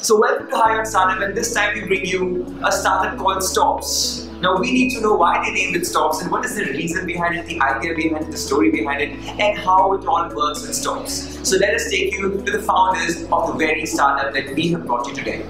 So welcome to High on Startup, and this time we bring you a startup called Stops. Now we need to know why they named it Stops and what is the reason behind it, the idea behind it, the story behind it, and how it all works with Stops. So let us take you to the founders of the very startup that we have brought you today.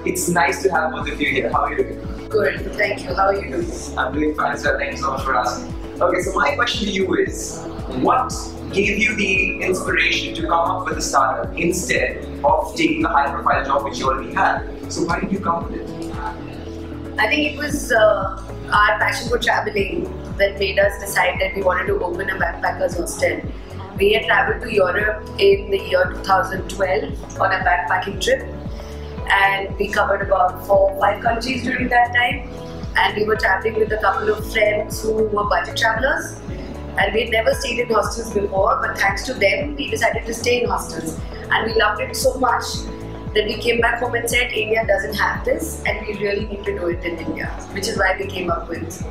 It's nice to have both of you here. How are you doing? Good, thank you. How are you doing? I'm doing fine, sir. Thank you so much for asking. Okay, so my question to you is, what gave you the inspiration to come up with a startup instead of taking a high-profile job which you already had? So why did you come with it? I think it was our passion for traveling that made us decide that we wanted to open a backpackers hostel. We had traveled to Europe in the year 2012 on a backpacking trip, and we covered about 4 or 5 countries during that time. And we were traveling with a couple of friends who were budget travelers. And we had never stayed in hostels before, but thanks to them, we decided to stay in hostels. And we loved it so much that we came back home and said, India doesn't have this, and we really need to do it in India. Which is why we came up with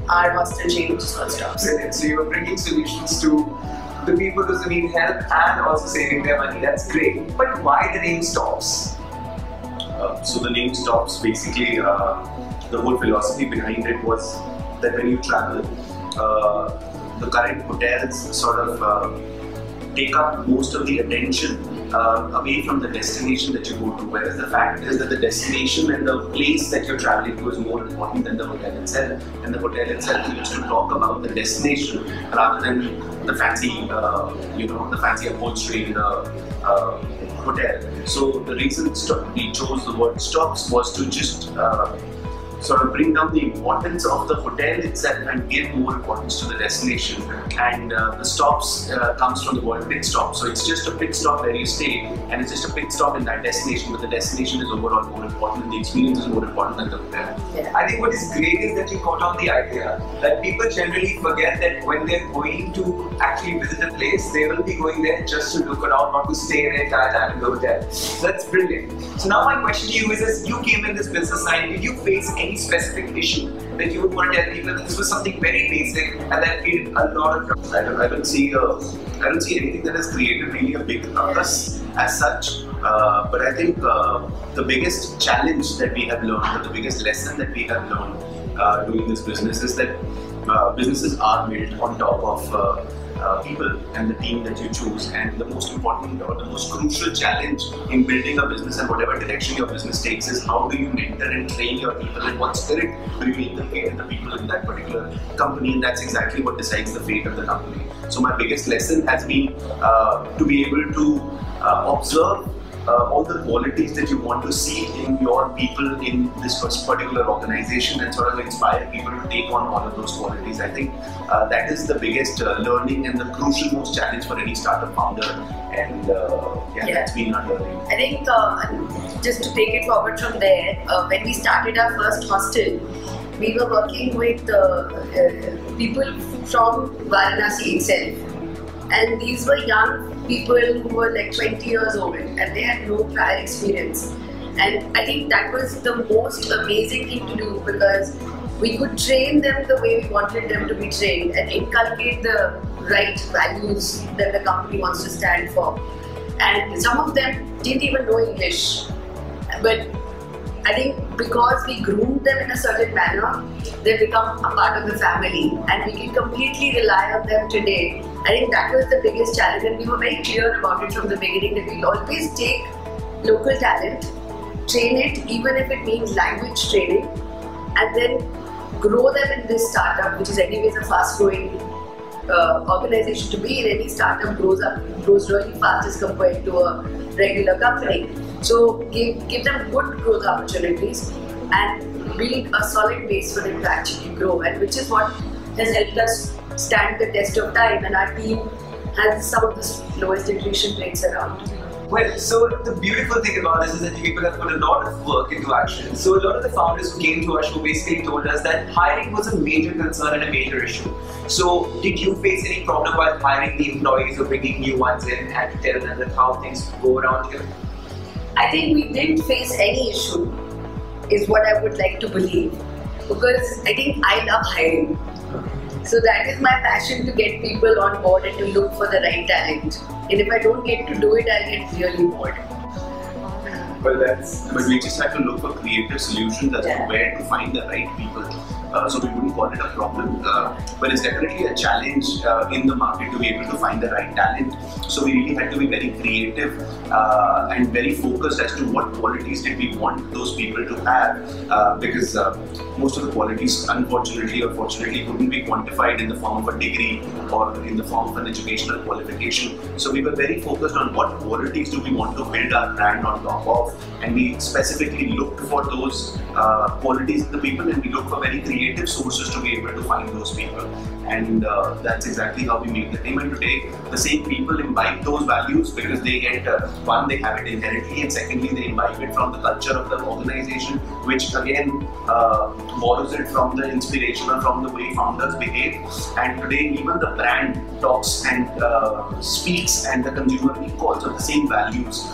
our hostel chain, which is called Stops. Brilliant. So you're bringing solutions to the people who need help and also saving their money. That's great. But why the name Stops? So the name Stops, basically, the whole philosophy behind it was that when you travel, the current hotels sort of take up most of the attention away from the destination that you go to, whereas the fact is that the destination and the place that you're traveling to is more important than the hotel itself, and the hotel itself used to talk about the destination rather than the fancy, the fancy upholstery in the hotel. So the reason we chose the word Stops was to just sort of bring down the importance of the hotel itself and give more importance to the destination. And the Stops comes from the word pit stop. So it's just a pit stop where you stay, and it's just a pit stop in that destination, but the destination is overall more important and the experience is more important than the hotel. Yeah. I think what is great is that you caught on the idea that people generally forget that when they're going to actually visit a place, they will be going there just to look around, not to stay the entire time in the hotel. So that's brilliant. So now my question to you is, as you came in this business line, did you face any specific issue that you would want to tell people that this was something very basic and that created a lot of trouble? I don't see anything that has created really a big ruckus as such. But I think the biggest challenge that we have learned, or the biggest lesson that we have learned doing this business, is that businesses are built on top of people and the team that you choose. And the most important or the most crucial challenge in building a business and whatever direction your business takes is how do you mentor and train your people, and what spirit do you inculcate in the people in that particular company, and that's exactly what decides the fate of the company. So my biggest lesson has been to be able to observe all the qualities that you want to see in your people in this particular organization, and sort of inspire people to take on all of those qualities. I think that is the biggest learning and the crucial most challenge for any startup founder, and that's been our learning. I think just to take it forward from there, when we started our first hostel, we were working with people from Varanasi itself. And these were young people who were like 20 years old, and they had no prior experience. And I think that was the most amazing thing to do, because we could train them the way we wanted them to be trained and inculcate the right values that the company wants to stand for. And some of them didn't even know English. But I think because we groomed them in a certain manner, they become a part of the family, and we can completely rely on them today. I think that was the biggest challenge, and we were very clear about it from the beginning that we'll always take local talent, train it, even if it means language training, and then grow them in this startup, which is anyways a fast-growing organization. To be in any startup grows really fast as compared to a regular company. So give them good growth opportunities and build a solid base for them to actually grow, and which is what has helped us stand the test of time, and our team has some of the lowest attrition rates around. Well, so the beautiful thing about this is that people have put a lot of work into action. So a lot of the founders who came to us who basically told us that hiring was a major concern and a major issue. So did you face any problem while hiring the employees or bringing new ones in, and to tell them that how things go around here? I think we didn't face any issue, is what I would like to believe, because I think I love hiring. So that is my passion, to get people on board and to look for the right talent. And if I don't get to do it, I'll get really bored. But we just have to look for creative solutions as to where to find the right people. So we wouldn't call it a problem, but it's definitely a challenge in the market to be able to find the right talent. So we really had to be very creative and very focused as to what qualities did we want those people to have, because most of the qualities, unfortunately or fortunately, couldn't be quantified in the form of a degree or in the form of an educational qualification. So we were very focused on what qualities do we want to build our brand on top of, and we specifically looked for those qualities in the people, and we looked for very creative sources to be able to find those people. And that's exactly how we make the team. And today, the same people imbibe those values because they get, one, they have it inherently, and secondly, they imbibe it from the culture of the organization, which again borrows it from the inspiration or from the way founders behave. And today, even the brand talks and speaks, and the consumer calls on the same values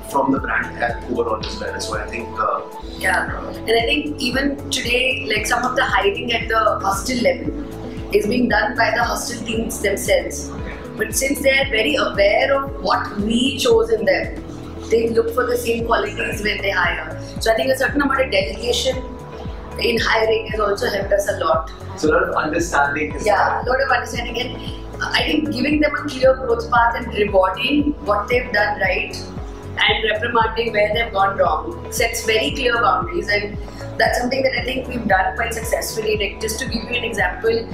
from the brand overall as well. So I think and I think even today, like some of the hiring at the hostel level is being done by the hostel teams themselves. But since they are very aware of what we chose in them, they look for the same qualities when they hire. So I think a certain amount of delegation in hiring has also helped us a lot. So a lot of understanding. A lot of understanding, and I think giving them a clear growth path and rewarding what they've done right and reprimanding where they've gone wrong sets very clear boundaries, and that's something that I think we've done quite successfully. Like, just to give you an example,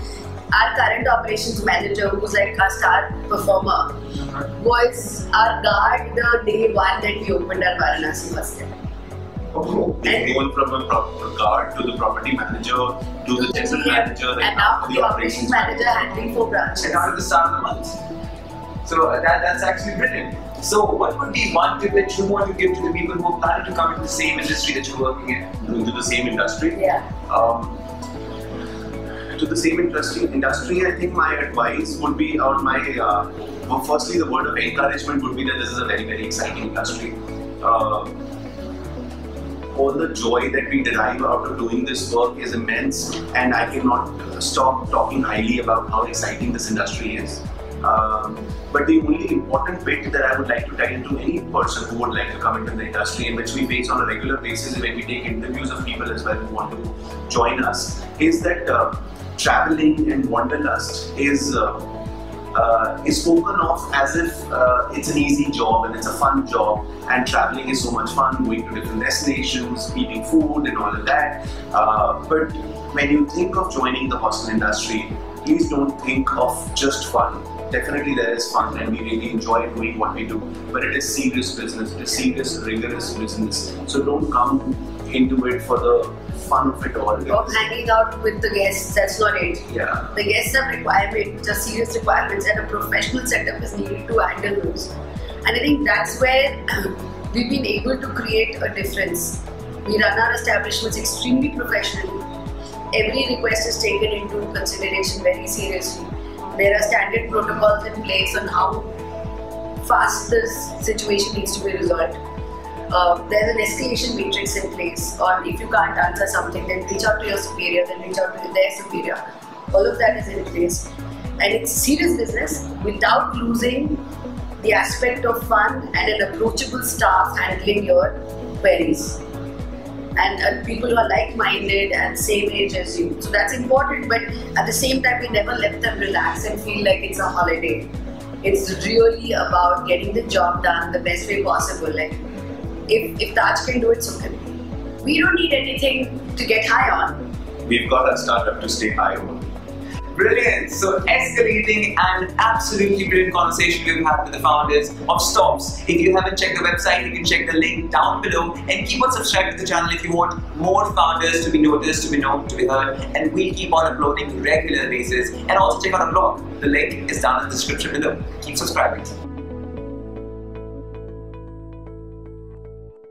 our current operations manager, who's like our star performer, was our guard the day one that we opened our Varanasi hostel. They've gone from a guard to the property manager to the general manager, and now the operations manager handling 4 branches. And out of the start of the month. So that's actually brilliant. So what would be one tip that you want to give to the people who are planning to come into the same industry that you're working in? Into the same industry? Yeah. To the same industry, I think my advice would be on my, firstly, the word of encouragement would be that this is a very, very exciting industry. All the joy that we derive out of doing this work is immense, and I cannot stop talking highly about how exciting this industry is. But the only important bit that I would like to tell to any person who would like to come into the industry, and which we face on a regular basis when we take interviews of people as well who want to join us, is that traveling and wanderlust is spoken of as if it's an easy job and it's a fun job, and traveling is so much fun, going to different destinations, eating food and all of that. But when you think of joining the hostel industry, please don't think of just fun. Definitely there is fun and we really enjoy doing what we do, but it is serious business, it is serious, rigorous business. So don't come into it for the fun of it all. Of hanging out with the guests, that's not it. Yeah. The guests have requirements, are serious requirements, and a professional setup is needed to handle those. And I think that's where we've been able to create a difference. We run our establishments extremely professionally. Every request is taken into consideration very seriously. There are standard protocols in place on how fast this situation needs to be resolved. There's an escalation matrix in place, or if you can't answer something, then reach out to your superior, then reach out to their superior. All of that is in place. And it's serious business without losing the aspect of fun and an approachable staff handling your queries. And people who are like-minded and same age as you. So that's important, but at the same time, we never let them relax and feel like it's a holiday. It's really about getting the job done the best way possible. Like, if Taj can do it, so can we. We don't need anything to get high on. We've got a startup to stay high on. Brilliant. So escalating and absolutely brilliant conversation we've had with the founders of Stops. If you haven't checked the website, you can check the link down below, and keep on subscribing to the channel if you want more founders to be noticed, to be known, to be heard, and we'll keep on uploading regular basis. And also check out our blog. The link is down in the description below. Keep subscribing.